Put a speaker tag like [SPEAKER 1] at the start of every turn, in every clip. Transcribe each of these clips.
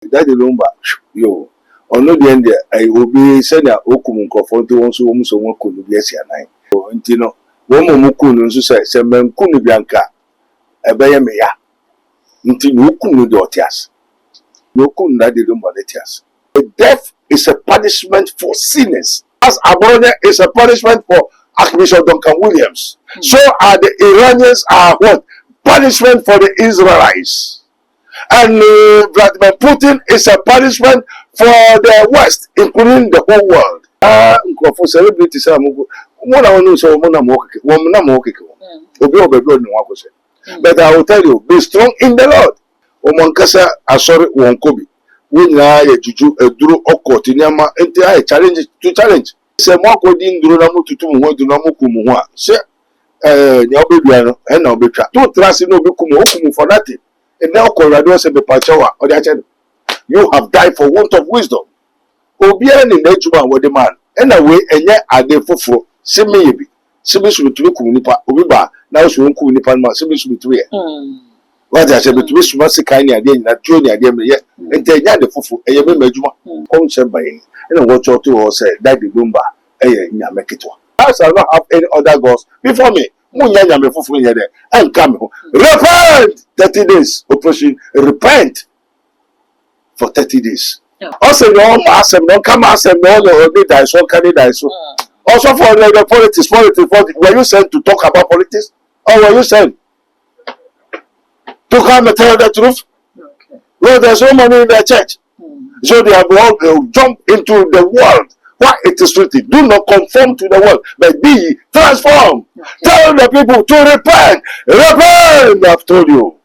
[SPEAKER 1] Dady Lumba, yo. Ono the end I will be send a okum nkrofo won so won so won kunu bi asia nan. Nti no wo mo kunu nso se men kunu bi anka ebeye me ya. Nti no kunu de otias. No kunu Dady Lumba de otias. Death is a punishment for sinners. As Abroad is a punishment for Archbishop Duncan Williams. So are the Iranians are what? Punishment for the Israelites. And Vladimir Putin is a punishment for the West, including the whole world. For celebrities, but I will tell you, be strong in the Lord. Omankasa asori wonkobi. When you juju duro okotinyama, enti I challenge to challenge. Se mo akodi nduro na mututu mu do na mukumu ho a. Se nya obedua no e na obetwa. To trust no be kumu okumu for nothing. And now Colorado say be pachawa or the you have died for want of wisdom. Obiara ni nejuma wo de man. And away enye ade foforo. Se me bi. Se be so betumi kumu nipa. Obi ba na so kumu nipa ma se be so betumi e. What I say betumi so masi kan ni ade na tro ni ade me ye. Ente enye ade foforo eye be majuma. Kom se ba yin. And what you to say Dady Lumba eye nyame ketwa. I shall not have any other gods before me. Repent 30 days. Operation repent for 30 days. Also, no massive, no come massive, no die so can it die so. Also for the politics, were you sent to talk about politics? Or were you sent to come and tell the truth? Well, there's no money in the church. So they have all jump into the world. Why it is written, do not conform to the world, but be transformed. Tell the people to repent. Repent, I've told you.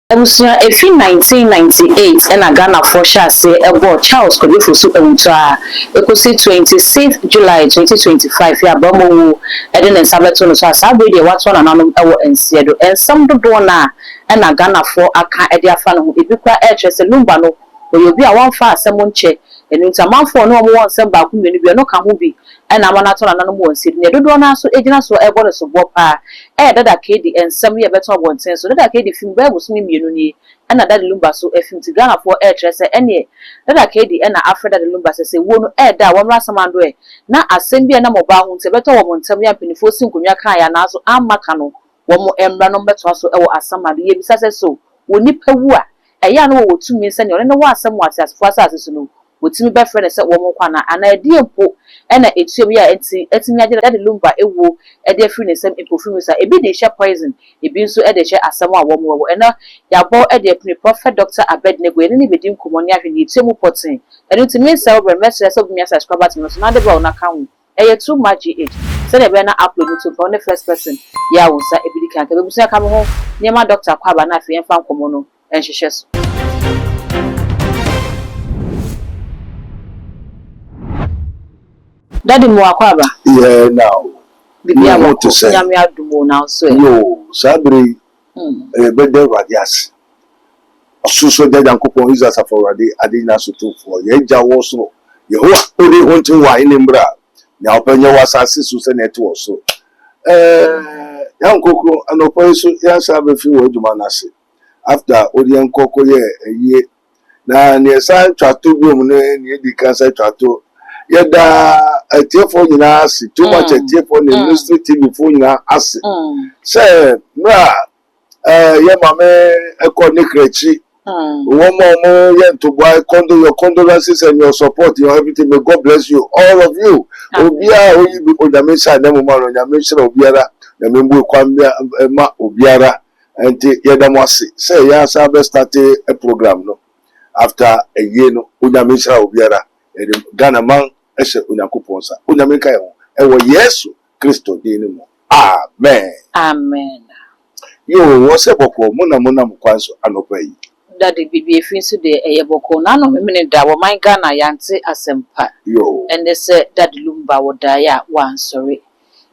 [SPEAKER 2] If in 1998, and a Ghana for shall say about Charles could live so untra. It could say 26th July 2025. Ya Bomo, Eden and Sabaton, so Sabi, what's one another and Seattle, and some do na. And a Ghana for a car at their fan who be quite actress and Lumbano, or you'll be a one fast someone check, and it's a month for no more some back when you are no can be, and I want to another one Sydney. Do not so agent so I want to swap her, that IIed and some year better one sense, so that IIed film where was me, and that Lumba so a film to Ghana for actress and ye, that IIed and after that Lumba say, won't add that one last man way. Now, I send me a number of bounds, a better one, some year penny for Sinkunya Kaya, and also I'm Macano. One more number to us or as somebody, yes, so. We nip a war. A young would to me send you and was somewhat as fast as you know. Would me best friend as a woman, and a dear po, and it's your year and see, it's imagine that the Lumba a woo, a dear friend is some imperfumers, a bit they share poison, it being so at the share as someone woman, and ya bought a dear prophet doctor a bed never any bedroom commonia in the same potting, and it's me self and message of me as a scrubber to not the brown account. Too much age. Said a banner upload to the first person. Ya was a big can't come home near my doctor Quaba Nafi and found Comono and she says. Daddy Moaquaba.
[SPEAKER 1] Yeah, now.
[SPEAKER 2] I want to say, now, so.
[SPEAKER 1] Yo, Sabri, better radias. So dead and coupon is as a for a day, I didn't ask to for Yeja also. You only want to wine in bra. Now, Pena was assistant senator also. Young Coco and Oposo, yes, I have a few old manasi. After Odian Coco, a year. Now, near San Chateau, near the cancer Chateau. Yet, a tearful in us, too much a tearful in the ministry before you are asked. Say, yeah, mamma, a cornicrechi. One more yet to buy your condolences and your support, your everything. May God bless you, all of you. Obia, you be on the Mesa, Nemoman, on the Mesa Obiara, the member Kwambia, Obiara, and Yadamasi. Say, yes, I have started a program no. After a year, no, Mesa Obiara, and Ghana man, Eshe Unakuponsa, Unamika, and yes, Christo Dinamo. Amen.
[SPEAKER 2] Amen.
[SPEAKER 1] You was a boko, Mona Mukwanso, and obey.
[SPEAKER 2] Daddy be a friend today, a boko, none of minute that were my Ghana Yanti asempa.
[SPEAKER 1] Yo,
[SPEAKER 2] and they said that Lumba would die one sorry.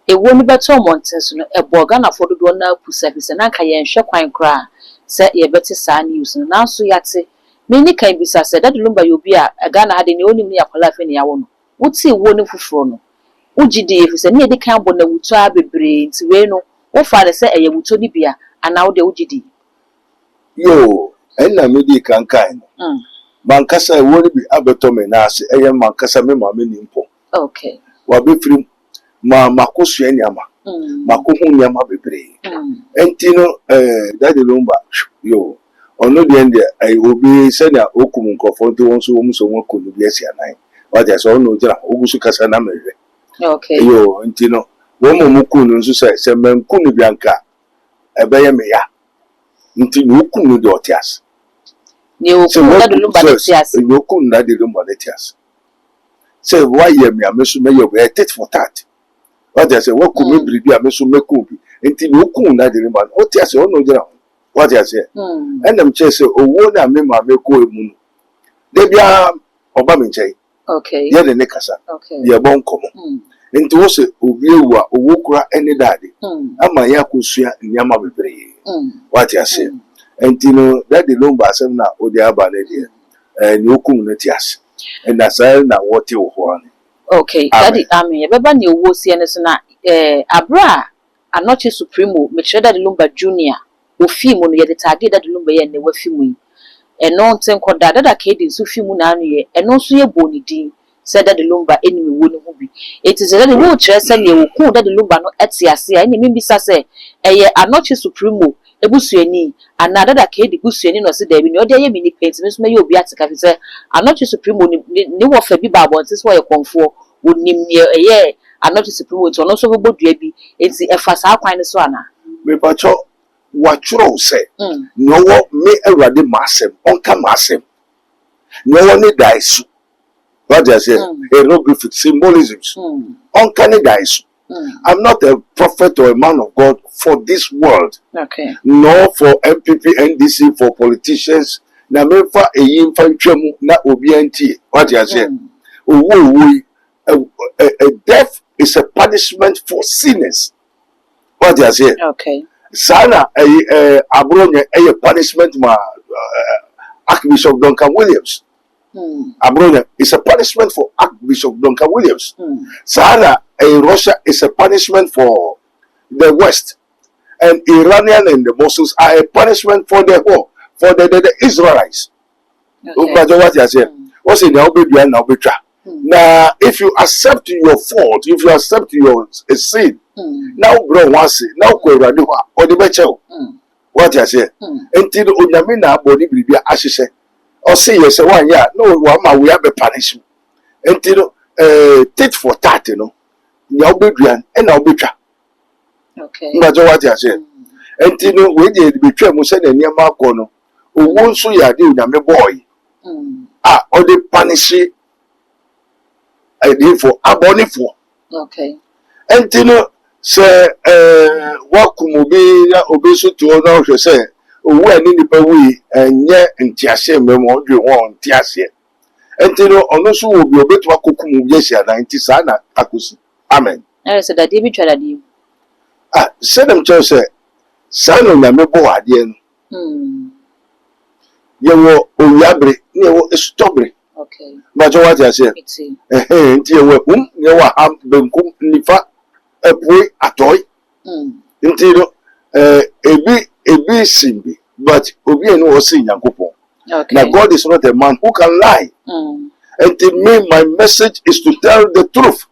[SPEAKER 2] It won't be better mountains, a Borgana for the one now, Pusapis and Ankayan Shakwine cry, said ye better sign news, and now so yatse. Many can be said that Lumba you be a Ghana had in only me a life in your own. Would see wonderful frono. Would you, if it's a near the camp when the would try be brains, Reno, or father say a Wutoni beer, and now the ugidi.
[SPEAKER 1] Yo, and I made it can kind. Mankasa won't be Abertome Nasi, a young Mankasa Mamma Nimpo.
[SPEAKER 2] Okay.
[SPEAKER 1] Wabi free Makosu Yama, Makuhu Yama Bebre. And Tino, Daddy Lumba, yo, on no the end, I will be sending a Okumun for 2 months, so one could be a night. But there's all no job, Ogusukasana.
[SPEAKER 2] Okay.
[SPEAKER 1] Yo, and Tino, one Mukun, so say, Semen Kunu Bianca, a Bayamea. Until you couldn't do it.
[SPEAKER 2] You couldn't
[SPEAKER 1] do Lumba. Say, why you may have made a tit for tat. What I say, what could we be a mesu make until you couldn't do Lumba? What I say, oh no, what I say. And I'm chasing a word I mean, my make moon. They be Obama.
[SPEAKER 2] Okay.
[SPEAKER 1] Yeah, the Necasa.
[SPEAKER 2] Okay.
[SPEAKER 1] You're born common. Into us, Ubiwa, Uwukra, any daddy. I'm my Yakusia in Yamabe. What you say? And you know that the Lumba Semna or the Abanedi and Yokum Netias. And that's now what you want.
[SPEAKER 2] Okay, Daddy, I mean, Baba knew was Yanasana, Abra, and not your Supremo, Machida Lumba Junior, who film on the target that Lumba and they were filming. And no ten called that Kate in Sufimunani, and also your bony dean, said that the Lumba enemy wouldn't be. It is a little more chess and you will call that the Lumba not at Siasia, and maybe say, a not your Supremo. Ebusueni another that Kate Busueni no se there be no dey mini paint me so me obi atika fi say anot supremo ni wo fa bi ba bon tis wo ye konfo wonim ne eye anot supremo to no so bo dua bi enti e fa sa kwan ne so ana
[SPEAKER 1] me pacho watchro say no wo me awrade masem onka masem no wo ne daisu what I say hieroglyphic symbolisms onka ne daisu. I'm not a prophet or a man of God for this world.
[SPEAKER 2] Okay.
[SPEAKER 1] Nor for MPP, NDC, for politicians. Na me fa eyin fa ntwam na obi anti. What you say? A death is a punishment for sinners. What you say?
[SPEAKER 2] Okay.
[SPEAKER 1] Sana abronye a punishment ma Archbishop Duncan Williams. Abronia is a punishment for Archbishop Duncan Williams. Sahara in Russia is a punishment for the West. And Iranian and the Muslims are a punishment for the Israelites. Okay. What you say? What's in the Obedian Obitra? Now, if you accept your fault, if you accept your sin, now bro once now go radua or the becho. What you say? Until Unyamina body be ashes. Or say yes, one year, no one we have a punishment. Until tit for tat, you know, Yobidrian and Obitra.
[SPEAKER 2] Okay.
[SPEAKER 1] That's what you say. Until we did betray Musa and Yamakono, who won't so ya do na me boy. Or they punish it. I did for abonifo.
[SPEAKER 2] Okay.
[SPEAKER 1] Until say, what could be obeso to honor, say. When in the way and yet in Tiasia memo you want Tiasia. And you know, also will be a bit what Kukum Yesia 90 Sana Akusi. Amen.
[SPEAKER 2] I said that David tried you.
[SPEAKER 1] Said them to say, Son of Namebo Adian. You were Oyabre, you were stubborn.
[SPEAKER 2] Okay.
[SPEAKER 1] But what I said, you were you were ham Benkum Nifa a boy a toy. Until a simbi, but Obian was saying Yankupon.
[SPEAKER 2] Okay.
[SPEAKER 1] Now God is not a man who can lie. And to me, my message is to tell the truth.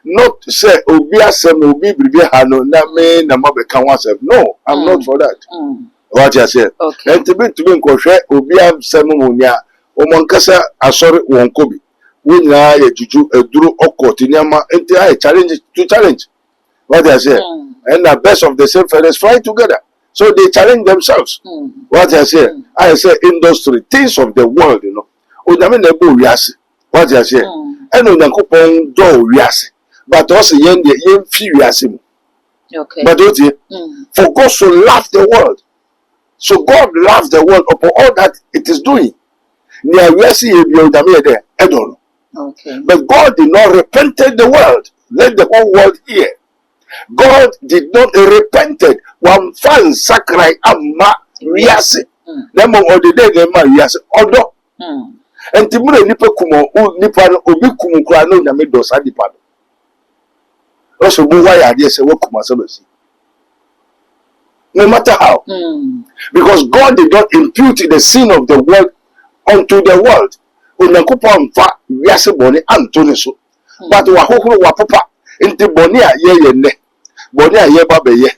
[SPEAKER 1] Not to say Obia Sam Obi Hano Name Namabe Kawasev. No, I'm not for that. What I said.
[SPEAKER 2] Okay.
[SPEAKER 1] And to be Koshe Obia Samunia Omankasa Asori Wonkobi. We now a juju a duru oko tinyama and I challenge. What I said. And the best of the same fellows fly together. So they challenge themselves. What I say industry, things of the world, you know. What I say. And on the coupon do yasi. But also yen few yasi.
[SPEAKER 2] Okay.
[SPEAKER 1] But don't you? For God so loved the world. So God loves the world upon all that it is doing.
[SPEAKER 2] Okay.
[SPEAKER 1] But God did not repented the world. Let the whole world hear. God did not repented. One fan sakrai amma riase. Nemo odi de nema riase odo. And timure nipa kumo nipa obi kumu kra no nyame do sa nipa do. Also bu wa ya de se wo kuma se basi. No matter how. Because God did not impute the sin of the world unto the world. Onyankopon fa wiase boni antone so. But wa hohoro wa papa enti boni a ye ne. Boni a ye ba be ye.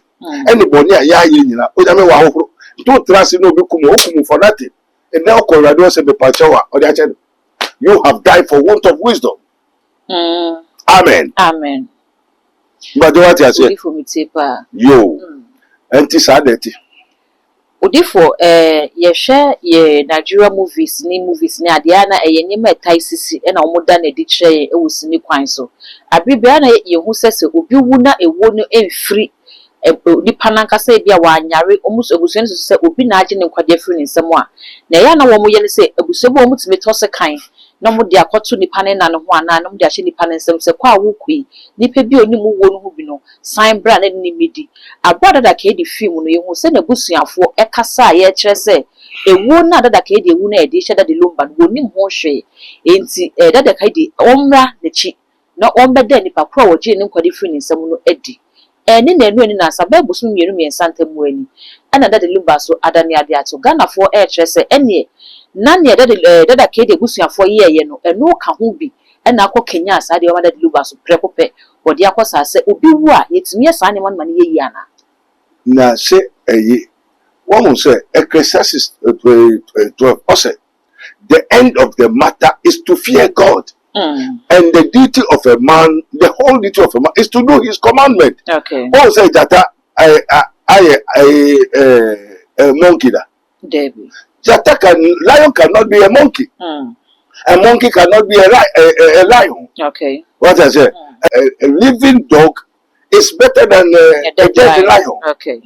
[SPEAKER 1] Any boni a ya ye nyina. Onyame wa hohoro. Don't trust no be kumu for nothing. And now Colorado say be pachawa or the you have died for want of wisdom. Amen.
[SPEAKER 2] Amen.
[SPEAKER 1] But what you say? Yo. Enti sadeti.
[SPEAKER 2] Odifo yehwe ye Nigeria movies ni ade na nyema etai sisi na omoda na edi kire e wosini kwan so. Abibia na yehu sese obi wu na ewo no emfiri nipa nankasa bia wanyare omuso ebusuani so se obi na age ne nkwade afiri ne nsem a na ya na wo mo ye ne se ebusuani wo mutime tose kan na mo de akoto nipa ne na ne ho ana na mo de ahye nipa ne nsem se kwa wo kui nipa bi oni mu wo no hu bi no sign bra na ni medi aboda da ka edi film no yehu se na busuafo ekasa ye kire se ewo na dada ka edi ewu na edi hye dada Lumba no wonim ho hwe enti dada ka edi omra na chi na ombeda nipa kro wo je ne nkwade afiri ne nsem no edi ni na enu na asaba busu mienu miensa ntamu ani ana dada Lumba so adane ade ato Ghana for kire se ene na ne dada ka edi busuafo ye no enu ka ho bi na akọ Kenya asa de dada Lumba so prekope odi akosa se obi wu a yetumi asa ne man ye yi ana
[SPEAKER 1] na se eyi one say Ecclesiastes 12 also the end of the matter is to fear God. And the duty of a man, the whole duty of a man is to do his commandment.
[SPEAKER 2] Okay.
[SPEAKER 1] Oh, say that a monkey da.
[SPEAKER 2] Dady.
[SPEAKER 1] Lion cannot be a monkey. A monkey cannot be a lion.
[SPEAKER 2] Okay.
[SPEAKER 1] What I say? A living dog is better than a dead lion.
[SPEAKER 2] Okay.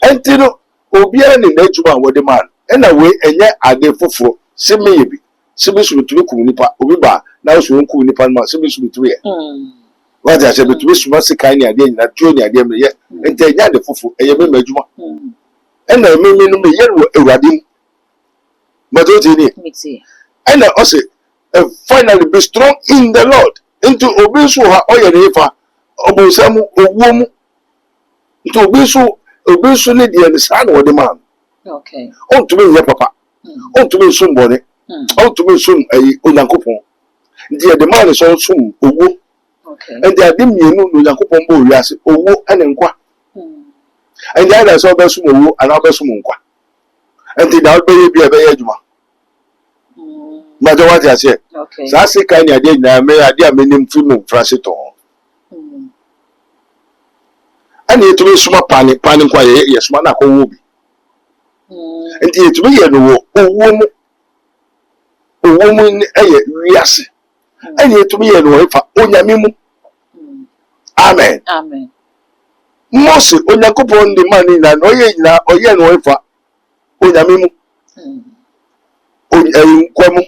[SPEAKER 1] Until Obia ni nejuma with the man. And away enye ade foforo simi yebi. Simi su betumi kumunipa obi ba na so nku nipa ma simi su betumi ye. What I say betumi su ma sika ni ade nyina tuo ni ade me ye. Ente enye ade foforo eye me majuma. And na me no me ye wo ewrade. But what you need? And I say finally be strong in the Lord. Into obi so ha oye nefa obosamu owuomu. Into obi so ne de ne san wo de man.
[SPEAKER 2] Okay.
[SPEAKER 1] On to me papa. On to me sum bone. On to me sum Onyankopon. The man is all sum owo.
[SPEAKER 2] Okay.
[SPEAKER 1] And they are dim yenu Onyankopon bo wiase owo ene nkwa. And the others all be sum owo and all be sum nkwa. And the that be adwuma. But what I say?
[SPEAKER 2] Okay.
[SPEAKER 1] So I say kind ade na me ade a menim film fraseto. And it will suma panic kwa ye suma na ko wo bi. And it will ye no owo ni eye wiase. And it will ye no fa onyame mu. Amen.
[SPEAKER 2] Amen.
[SPEAKER 1] Mose Onyankopon de man na no ye nyina oye no fa onyame mu. Kwamu.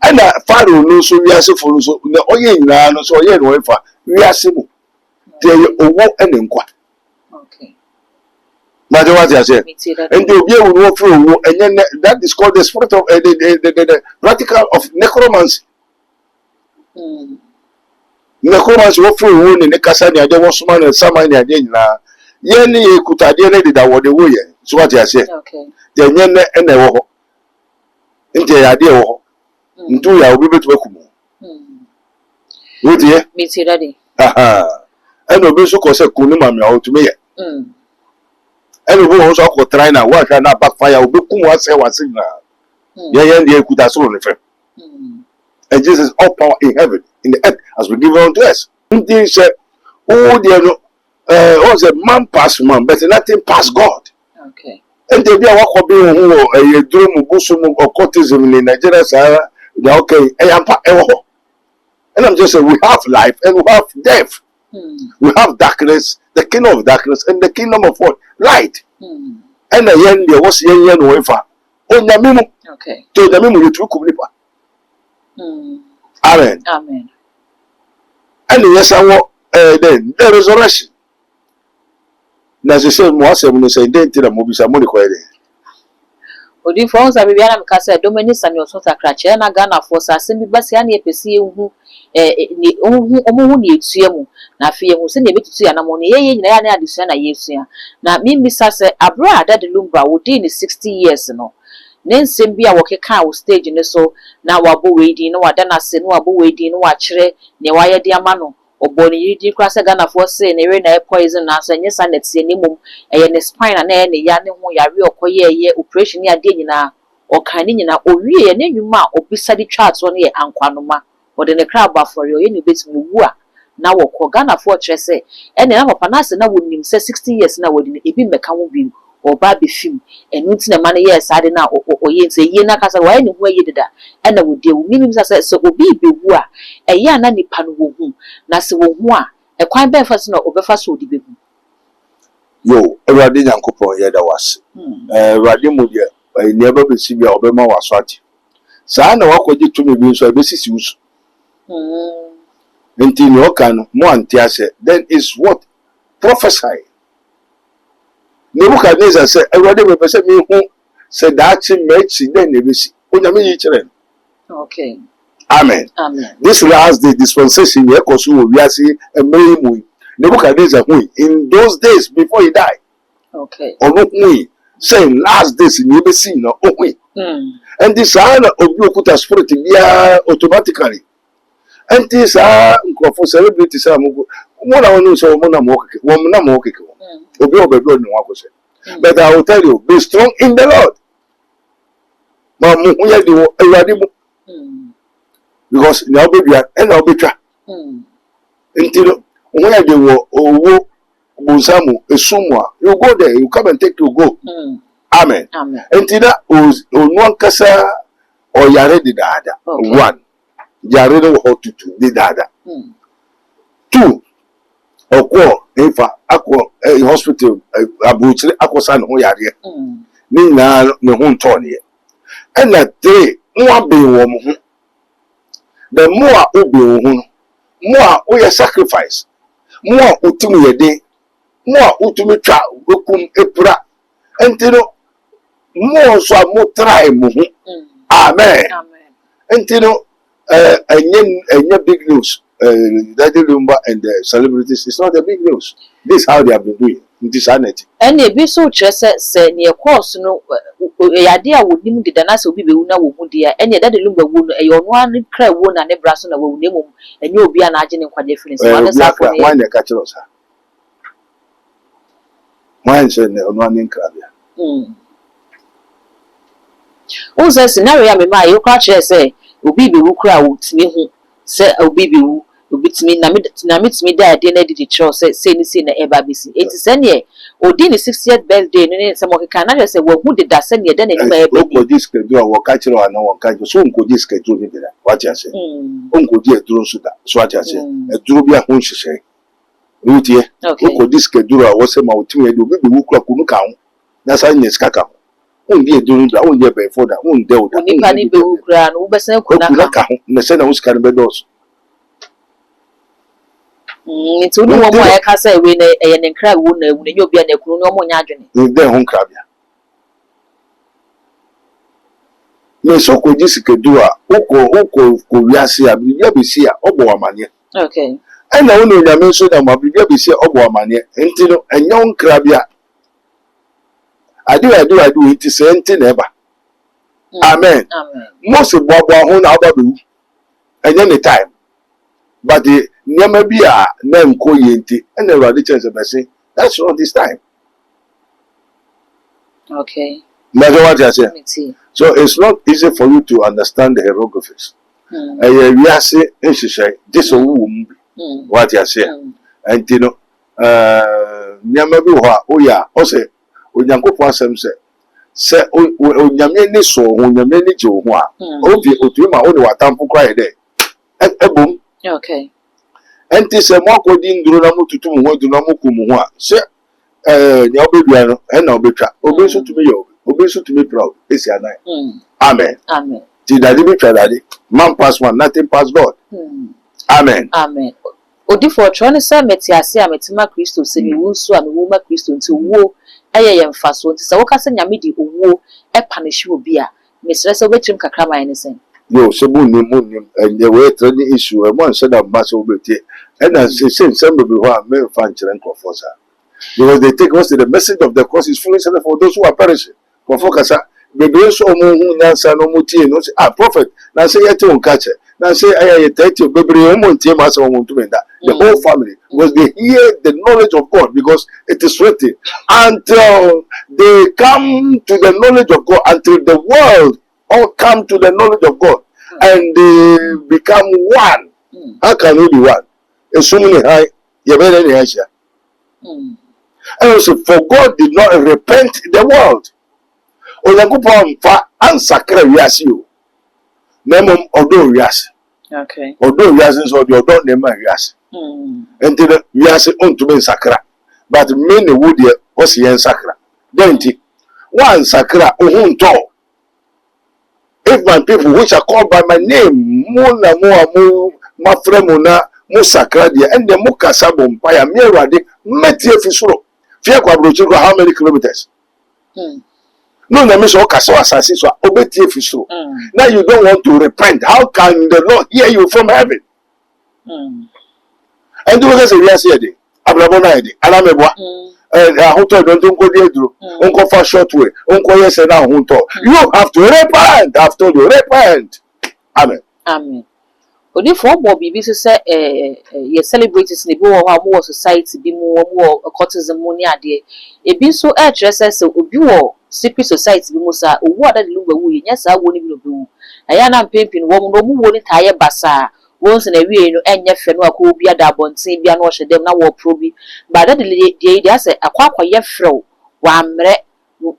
[SPEAKER 1] And Pharaoh no so wiase fo no so na oye nyina no so oye no fa wiase mu. Dey owo ene nkwa.
[SPEAKER 2] Okay.
[SPEAKER 1] But what I say? And they will be through, and then that is called the spirit of the practical of necromancy. Necromancy will through in the Cassania, there was man and some in the Adina. Yenny could ideally that what they were. So what I say?
[SPEAKER 2] Okay.
[SPEAKER 1] The Yen and the war. And the idea into your will be to welcome. Would you?
[SPEAKER 2] Meet you ready.
[SPEAKER 1] Aha. And the bishop was a kunimam out to me. And we also got trying to work and not backfire. We come once a signal. Yeah, they could have sold it. And Jesus all power in heaven, in the earth, as we give unto us. They said, oh, dear, was a man past man, but nothing past God.
[SPEAKER 2] Okay.
[SPEAKER 1] And they be a walk of being a dream of bosom or courtism in Nigeria, Sarah. They're okay. And I'm just saying, we have life and we have death. We have darkness, the kingdom of darkness, and the kingdom of what? Light. And the yen there was yen wafer. On the memo.
[SPEAKER 2] Okay.
[SPEAKER 1] To the memo you took. Amen.
[SPEAKER 2] Amen.
[SPEAKER 1] And yes, I want then the resurrection. Now, she said, more 7 say, then till the movie, some money quite.
[SPEAKER 2] Odi for us abi ana meka say Dominic and your sort akrache na Ghana for say asem bi basi ana epesi ehu ni omu ni etua mu na afi ehu se na ebetutu ya na mo ne ye nyina ya na adesua na yesua na mimisa say abra Dady Lumba wodi ni 60 years no ne nsem bi a wokeka wo stage ne so na wabo weedi no wada na se no wabo weedi no wa kire ne waye de ama no oboni yidi kra se Ghana for say ne we na poison na so nyesa na tie ne mum eye ne spine na ne ya ne ho yare okoye ye operation ya de nyina okani nyina owie ne nwuma obisa di chart so ne ye ankwanoma wode ne kra ba for yo ye ne betimi wu a na wokọ Ghana for kire se ene na papa na se na wonim se 60 years na wodi ne ebi meka ho bi oba be film enu nti na mane yes ade na oye nse ye na kasa waye ne ho aye deda ena wodi ewu mimi sa se obi bewu a eye ana nipa no wo hu na se wo hu a ekwan be fa se na obefa so odi bewu
[SPEAKER 1] yo Ewurade Nyankopon ye da wase Ewurade mu de ne ba be sibia obema waso ati saa na wakoje tumi bi nso ebesisi usu nti no kan mo antiase then is what prophesy Nebuchadnezzar said, Ewurade me pese me hu se daachi mechi then nebesi onyame yi kire.
[SPEAKER 2] Okay.
[SPEAKER 1] Amen.
[SPEAKER 2] Amen.
[SPEAKER 1] This last day dispensation ye koso wo wiase emeri mu. Nebuchadnezzar hu in those days before he died.
[SPEAKER 2] Okay.
[SPEAKER 1] Ono hu say last days ni ebesi no hu. And this ana obi okuta spirit bia automatically. And this nkofo celebrity say mo na wonu so mo na mo keke. Wo na mo keke. Obi obegro ni wako say. But I will tell you, be strong in the Lord. Because now baby and now be try. Until when I do Busamu, a sumwa, you go there, you come and take your go. Amen.
[SPEAKER 2] Amen.
[SPEAKER 1] Until that was one kasa or yare di dada. One. Yare no how to do di dada. Two. Okwo infa akwo hospital abuchire akosa no yare ni na me hu ntone ye na three nwa be wo mo hu the more obi wo hu more o ye sacrifice more otumi ye den more otumi twa okum epura entino more so mo try mo hu amen entino enye big news Dady Lumba and the celebrities, it's not a big news. This is how they have been doing in this sanity.
[SPEAKER 2] And a bit so say near course no idea would nim the Danas will be una would dear, and yet Dady Lumba would a one cry one and a brass on a wound and you'll be an agent in quite different.
[SPEAKER 1] Why the catcher? Mine said one in Crabia.
[SPEAKER 2] Oh, the scenario, my you catch say, will be who cry with me. Say obi bi wu obi timi na mit me da de na di chro say ni say na eba bisi it is any odi ni 60th birthday no ne say mo keka na say wo hu de da say ne da na ni ba eba
[SPEAKER 1] ko dis schedule wo ka chiro ana wo ka so nko dis schedule ni da what you say onko di eduro so da so what you say eduro bi a hu hihye rutie ko dis schedule wo say ma wo timi de obi bi wu kura kunu ka hu na say ni skaka hu on die eduro da on die be for da on de o da
[SPEAKER 2] ni pa ni be wu kura no wo be say ko na
[SPEAKER 1] ka hu na say na wo skaka be dos
[SPEAKER 2] it's only one more I can say when a cry wound when you'll be an economy no more yadrin.
[SPEAKER 1] Then home crabia. No so could this do a oko Yasia, Bibia, Oboamania.
[SPEAKER 2] Okay.
[SPEAKER 1] And I only mentioned that my Bibia Oboamania, until a young crabia. I do it is anything ever. Amen.
[SPEAKER 2] Amen.
[SPEAKER 1] Most of Bob Hon Ababu, and any time. But the never be a name coyenti and never the chance of saying that's not this time.
[SPEAKER 2] Okay.
[SPEAKER 1] That's what I say. So it's not easy for you to understand the hieroglyphics. We are saying, this is what you say. And you know, never be oh yeah, also, when you go for some say, when you many so, when you many Joe, Otima, only what time for cry there. And boom.
[SPEAKER 2] Okay.
[SPEAKER 1] And this a more coding Dunamu to Dunamukumua. Say, Yabiano, and Obitra, Obeso to me, Obeso to me proud. This is Amen.
[SPEAKER 2] Amen.
[SPEAKER 1] Did I leave it? Man pass one, nothing pass God. Amen.
[SPEAKER 2] Amen. Odi for trying to say, Metia say, I'm a Tima Christo, say, you will so and woman Christo to woe ɛyɛ yɛn mfa so nti sɛ woka sɛ nyame de owuo punish obi a mesrɛ sɛ wobɛtrim kakra ma yɛ ne sɛn
[SPEAKER 1] yo so munim and the way training issue and one said that mass over there and I say some people who are men fan for sir because they take us to the message of the cross is foolish for those who are perishing for focus bebree so who nyansa no mo tie no say prophet na say yet on catch na say aye tete bebree mo tie ma say mo to menda the whole family because they hear the knowledge of God because it is written until they come to the knowledge of God until the world all come to the knowledge of God and they become one. How can we be one? Assuming high you better any Asia. And also for God did not repent the world. Onyankopɔn fa ansakra wiase o na mom odo wiase
[SPEAKER 2] okay
[SPEAKER 1] odo wiase so de odo na ma wiase enti the wiase onto ben sakra but many would ye was yen sakra denti one sakra ohunto if my people which are called by my name mo na mo mafremuna mo sakra de and the mo kasa bompaya me awade metie fisuro fie kwa brochi how many kilometers no, na me so kasa asasi so obetie fiso. Now you don't want to repent. How can the Lord hear you from heaven? And do we say yes here? Abraham na ide. Alamebwa. Ahunto don't go dey duro. Unko for short way. Unko yes na ahunto. You have to repent. I've told you repent. Amen.
[SPEAKER 2] Amen. Odi for Bobby bi say ye celebrities ne bi wo ha mo society bi mo courtism mo ni ade. Ebi so e kyerɛ sɛ obi wo secret society bi mo sa owu ada de Lumba wu nya sa wo ni bi no bi wu. Aya na mpempin wo mo wo ni ta ye basa. Wo nse na wie no enye fe no akọ obi ada abonten bia na wo hyedem na wo pro bi. Ba da de dey ase akwa ye frew wa mre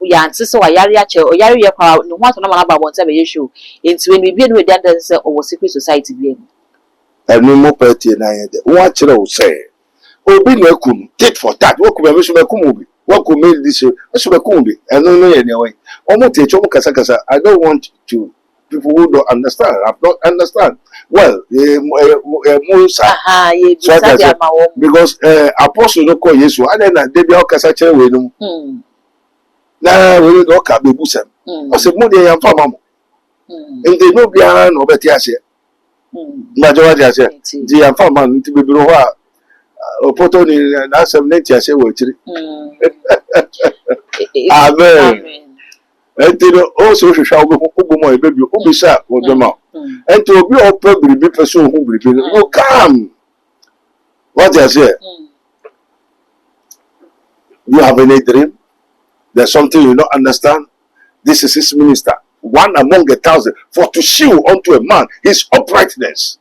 [SPEAKER 2] ya nti se wa yare ache o yare ye kwa no ho ato na ma ba abonten be ye show. Enti we bi no we dey dan se o secret society bi en.
[SPEAKER 1] Enu mo party na ye de. Wo akere wo say obi na ekum tit for tat wo kuma me so mekum obi. What could make this? I should be cool. I don't know anyway. Almost I don't want to people who don't understand. I don't understand. Well, because apostle no call Yesu. I then they be all kasa chere we no. Na we no ka be busem. I say mo dey yam fa mamo. And they no be no beti ase. Majority ase. Di yam fa man nti be biro ho a Opoto ni na 70 ase wo chiri. Amen. Enti also hwehwa obomo ebebi obisa odoma. Enti obi opa biribi person hu biribi no come. What you say? You have any dream? There's something you don't understand. This is his minister, one among 1,000, for to shew unto a man his uprightness.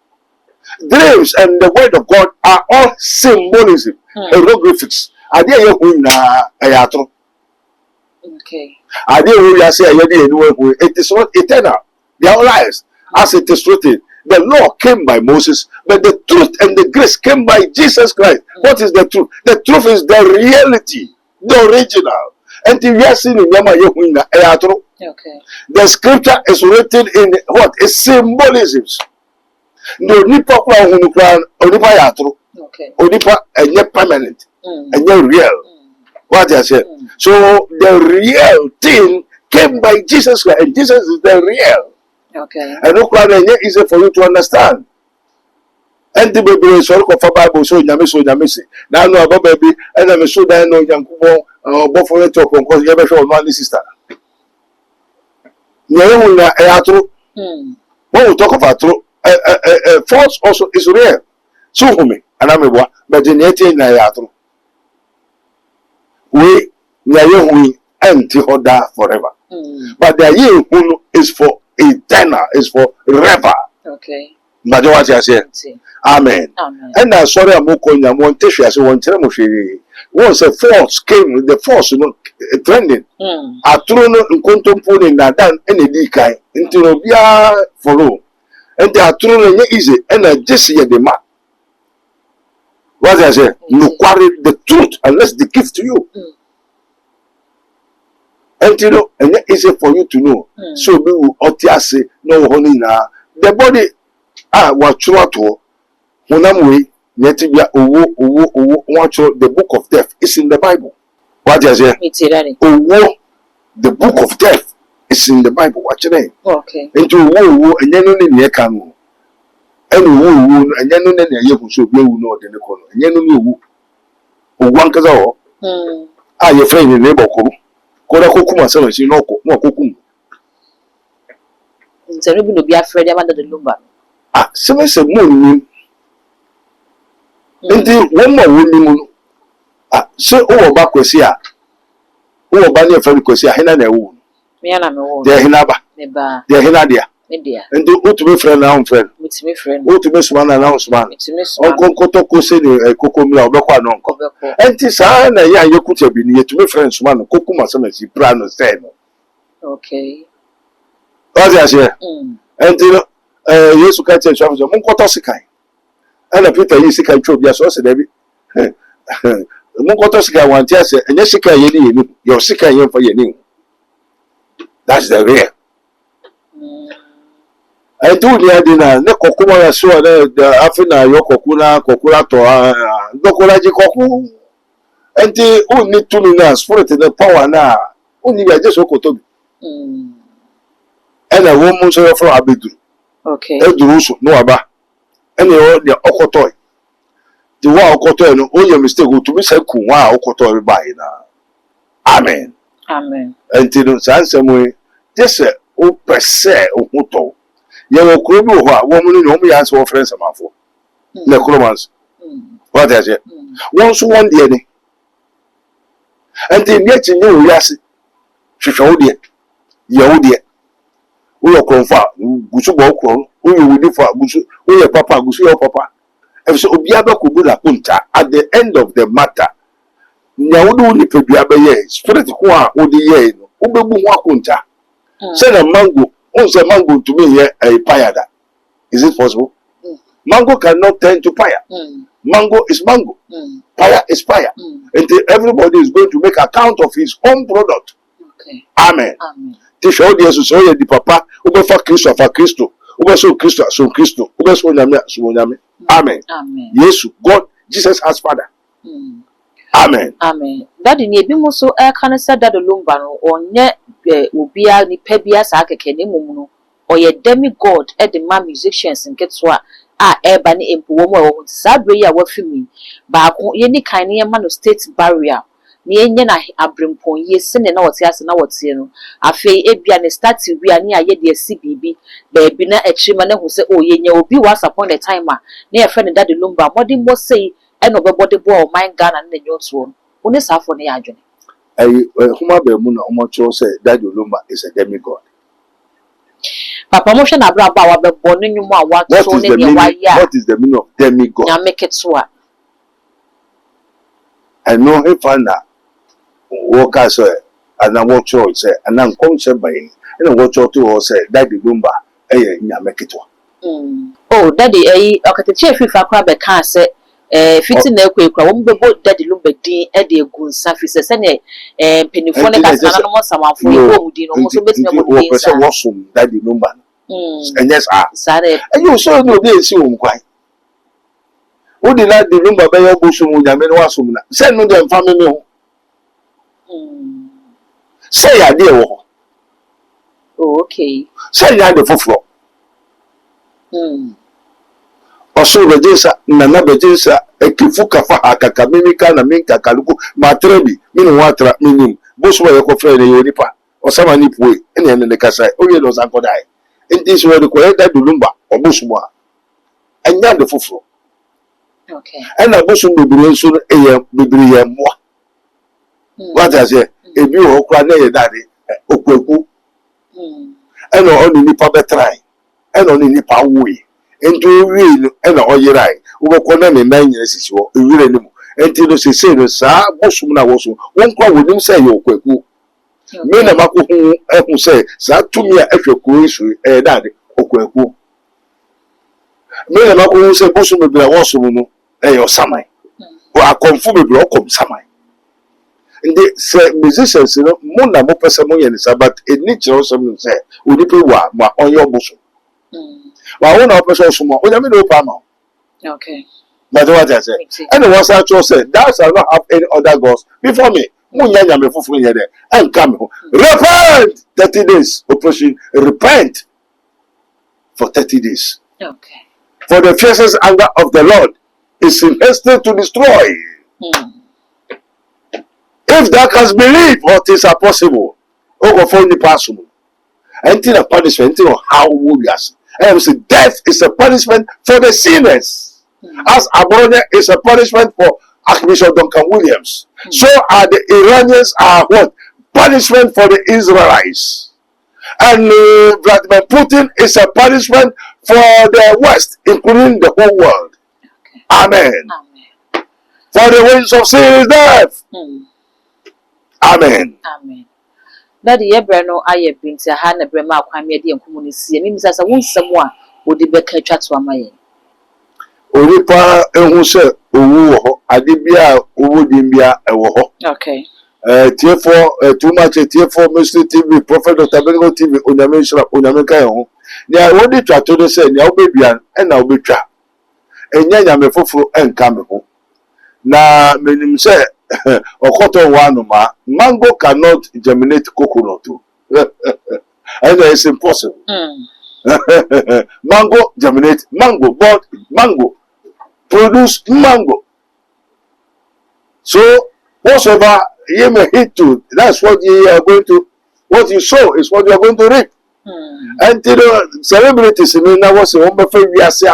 [SPEAKER 1] Dreams and the word of God are all symbolism, hieroglyphics. Ade ye hu na ayatro.
[SPEAKER 2] Okay.
[SPEAKER 1] Ade hu ya say ayede enu hu. It is not eternal. They are lies. As it is written, the law came by Moses, but the truth and the grace came by Jesus Christ. What is the truth? The truth is the reality, the original. And if you are seeing in Yama ye hu na ayatro.
[SPEAKER 2] Okay.
[SPEAKER 1] The scripture is written in what? It's symbolisms. No nipa kwa hunu kwa onipa ya atro.
[SPEAKER 2] Okay.
[SPEAKER 1] Onipa enye permanent. Enye real. What I say? So the real thing came by Jesus Christ, and Jesus is the real.
[SPEAKER 2] Okay.
[SPEAKER 1] And no kwa enye easy for you to understand. And the baby so ko fa Bible so nyame se. Na no aba baby and me so dan no Yankubon bofo to ko ye be show no sister. Nyaye hu na e atro. When we talk of atro false also is real. So for me, and I'm a but the nature na yatro. We nyaye empty order forever. But the ye is for eternal, is for forever.
[SPEAKER 2] Okay.
[SPEAKER 1] But what I say? Amen.
[SPEAKER 2] Amen.
[SPEAKER 1] And I sorry I'm going to want to share one term. Once a force came, the force trending. A throne in contemplating that done any decay into Nobia follow. And they are truly easy, and I just see the man. What I say, you quarry the truth unless they give to you. And you know, and it's easy for you to know. So we will say no honey now. The body what true to Honamwe, Netibia, watch the book of death is in the Bible. What is it?
[SPEAKER 2] Me too, Daddy.
[SPEAKER 1] Oh, the book of death is in the Bible. Watch your name.
[SPEAKER 2] Okay.
[SPEAKER 1] Into wo and you know near canoe. And wo and you know near you so be no the corner. And you know who one kazo. Ah, your friend in neighbor ko. Koda kokuma so she no kokum.
[SPEAKER 2] Nti no bi no bi afrede amanda de Lumba.
[SPEAKER 1] Ah, se moon. Nti one more woman. Ah, so o ba kwesi a. O ba ne friend kwesi a hena na ewu.
[SPEAKER 2] Me na me wo.
[SPEAKER 1] There hena ba.
[SPEAKER 2] Me ba.
[SPEAKER 1] There hena dia.
[SPEAKER 2] Me dia.
[SPEAKER 1] Nti o to be friend na friend.
[SPEAKER 2] Me ti me friend.
[SPEAKER 1] O to be sumana na sumana.
[SPEAKER 2] Me ti me sumana.
[SPEAKER 1] Onko to ko se ni kokomla obekwa no nko. Enti sa na ya yekuta bi ni yetu me friend sumana kokuma se na si plano say no.
[SPEAKER 2] Okay.
[SPEAKER 1] What is here? Enti Yesu ka che chwa mo nkoto sikai. Ana Peter yi sikai twa bia so se da bi. Mo nkoto sikai wan tia se enye sikai ye ni yeni. Your sikai ye for yeni. That's the real. I told you na ne kokuma ya so na afina yo kokuna to dokola ji koku. Enti o ni tumi na spirit the power na o ni ya jeso kotobi. Ena wo mu so from abedu.
[SPEAKER 2] Okay.
[SPEAKER 1] Eduru so no aba. Ena yo de okotoy. The wa okotoy no o ye mistake o tumi se ku wa okotoy bai na. Amen.
[SPEAKER 2] Amen.
[SPEAKER 1] Enti no sansem jese o pese o huto. Ye wo kuro bi ho a wo mu no mu ya so friends amafo. Na kromans. What is it? Won so won de ni. Enti nye tinye wo yase. Hwehwe wo de. Ye wo de. Wo konfa gusu bo kro. Wo ye wudi fa gusu. Wo ye papa gusu yo papa. E so obi abakobu la punta at the end of the matter. Nya wo do ni pedua be ye. Spirit ko a wo de ye no. Wo bebu ho akunta. Say na mango. Who say mango to me here a payada? Is it possible? Mango cannot turn to fire. Mango is mango. Fire is fire. And everybody is going to make account of his own product.
[SPEAKER 2] Okay.
[SPEAKER 1] Amen. Teach all the so ye di papa, ube for Christo, ube so Christo, ube so nyame. Amen.
[SPEAKER 2] Amen.
[SPEAKER 1] Yes, God, Jesus as Father. Amen.
[SPEAKER 2] Amen. Daddy ni ebi mo so kan say Dady Lumba no onye obia ni pebia SH0CKED ni mum no oye demigod e de ma musicians nketso a eba ni empo wo mo wo sabre ya wafimi ba ko ye ni kan ni ma no state barrier ni enye na abrempon ye sene na wote ase na wote no afei ebia ni start bia ni aye de asi bibi ba bi na echima na hu se o ye nya obi was upon the time na ye friend Dady Lumba modi mo say eno bebode bo o man Ghana na nyoto one safo na ya adwene
[SPEAKER 1] huma be mu na omocho say Dady Lumba is a demigod.
[SPEAKER 2] Papa mo hwe na bra ba wa bebo no nwum a wa so ne ne wa ya.
[SPEAKER 1] What is the meaning of demigod?
[SPEAKER 2] Nya meketso a.
[SPEAKER 1] I know if na worker say ana wocho say ana nkonche bayin ina wocho to say Dady Lumba nya meketwa.
[SPEAKER 2] Oh Daddy okateche fifa kwa be kan say fiti na ekwekwa wo mbebo Dady Lumba din e de egu nsa fi se ne penifo ne kasa na no mo samanfo e wo mudi no mo so betime mo din
[SPEAKER 1] nsa wo som Dady Lumba and yes
[SPEAKER 2] sare
[SPEAKER 1] you so no dey si wo mkwai wo di Dady Lumba be yo bosom nyame no wasom na se no dem fa me ho say ya dey wo
[SPEAKER 2] oh okay
[SPEAKER 1] say ya dey foforo Oso bejesa nana bejesa ekifu kafa akaka mimika na minka kaluku matrebi minu watra minim boso ye ko frere yo nipa osama ni puwe ene ne kasa oye no sanko dai enti so de ko Dady Lumba oboso mo anya de foforo
[SPEAKER 2] okay
[SPEAKER 1] ena boso bebire nso eye bebire ye mo what I say ebi o kra na ye dade okwaku ena oni nipa betrai ena oni nipa wuyi ento wi ena oyirai ubekọ na me nan nyina sisi wo ewire ni mu enti no sese no saa bosum na woso won kwa wonim say ye okwaku me na mako hu ehu say saa tumi a ehweku isu dade okwaku me na mako hu say bosum be bla woso no yo saman wo akonfu be bla okom saman ndi say musicians no mo na mo pese mo ye ni sabat eni chiro some say onipe wa ma onyo bosum But one person small, we never know Pama.
[SPEAKER 2] Okay.
[SPEAKER 1] That's what I said. And the ones I said, thou shalt not have any other gods before me. munya me fufu here there and come repent 30 days operation repent for 30 days.
[SPEAKER 2] Okay.
[SPEAKER 1] For the fiercest anger of the Lord is in haste to destroy. If thou canst believe all things are possible, go for the possible. Until a punishment, until how would yes. And say death is a punishment for the sinners. As Abronia is a punishment for Archbishop Duncan Williams. So are the Iranians are what? Punishment for the Israelites. And Vladimir Putin is a punishment for the West, including the whole world.
[SPEAKER 2] Okay.
[SPEAKER 1] Amen.
[SPEAKER 2] Amen.
[SPEAKER 1] For the wages of sin is death. Amen.
[SPEAKER 2] Amen. Daddy Yebrano aye binti ha na brema akwame de enkomunisi emi misasa wonsem a odi beka twa to amaye.
[SPEAKER 1] Oripa ehun se owu ho ade bia owu dim bia ewo ho.
[SPEAKER 2] Okay.
[SPEAKER 1] T4 too much T4 Mystery TV Prophet Dr. Bengo TV onyame shira onyame kan ho. Nia wodi twa to do se nia obedua na obetwa. Enya nyame foforo enka me ho. Na menim se okoto wanuma mango cannot germinate coconut. And it's impossible. Mango germinate mango, but mango produce mango. So whatsoever you may hit to, that's what you are going to, what you sow is what you are going to reap. And the celebrities in the was a woman for we are saying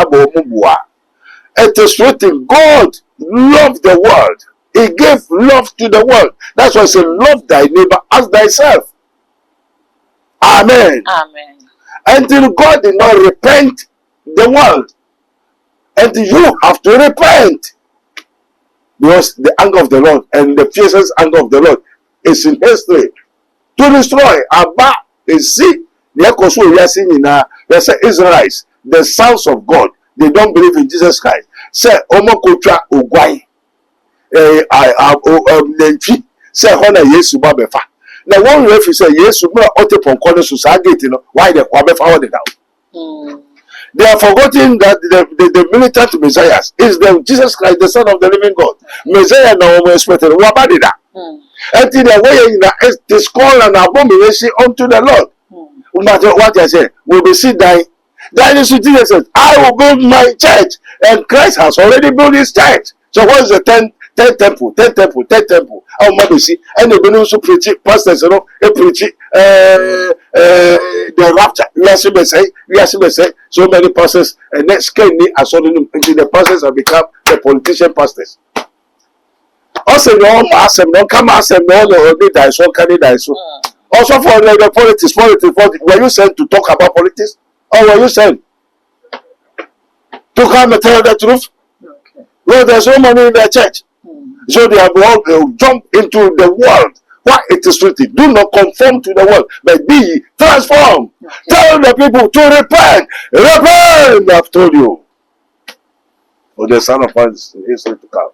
[SPEAKER 1] it is written, God loved the world. He gave love to the world. That's why I say, love thy neighbor as thyself. Amen.
[SPEAKER 2] Amen.
[SPEAKER 1] Until God did not repent the world. And you have to repent. Because the anger of the Lord and the fiercest anger of the Lord is in history. To destroy. Abba is see. There's Israelites, the sons of God. They don't believe in Jesus Christ. Say, Omo Kotra Ogwai. Nentwi say hona Yesu ba befa na one refi say Yesu bra otepon kone so sa gate no why the kwa befa hold down. They are forgetting that the militant Messiah is the Jesus Christ, the Son of the living God. Messiah na we expect wa badi da until the way in is called an abomination unto the Lord. What I say we will see dying. That is what Jesus says, I will build my church, and Christ has already built his church. So what is the 10 temple? How much see? And they will also preach it, pastors, you know, they preach it, the rapture. We are say, so many pastors, and next can need as until the pastors have become the politician pastors. Also, no ask them, no come ask them, no, die so, can die so. Also for the politics, were you sent to talk about politics? Or were you sent to come and tell the truth? Well, there's no money in the church. So they have all jumped into the world. Why it is written, do not conform to the world, but be transformed. Tell the people to repent. Repent, I've told you. For the Son of Man is to come.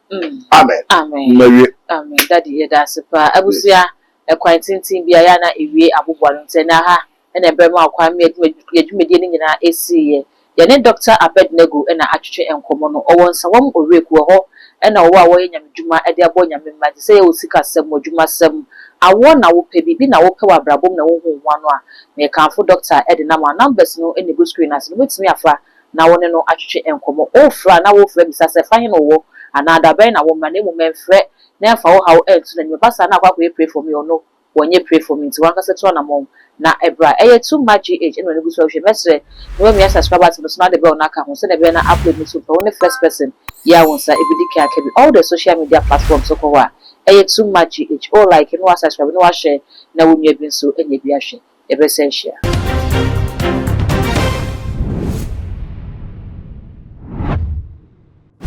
[SPEAKER 1] Amen.
[SPEAKER 2] Amen. Amen. Daddy, that's a pa. Abusia, a quieting Biana, Ewe, Abubuan, Tenaha, and a Brema, Kwame, Medina, AC. Yene Dr. Abednego and actually and common or once a woman or requa and a wa in Juma at their boy, might say, O Sika Sem or Juma Sem. I want our baby, now Kawa Brabum, no one, may come for Dr. Edinama numbers, no any good screen as with me after now one and no actually and common. Oh, Fra, now friends as a final another Ben, a woman, name woman fret, never how else than your pastor now we pray for me or no. When you pray for me to one cassette on a mom, na ebra, too much age, and when you go social message, when we are subscribers to the smart bell, Naka, who send a banner upload me to only first person, yeah, once I can all the social media platforms so far. Too much age, all like, no subscribe, no share, now we have been so any share, ever share.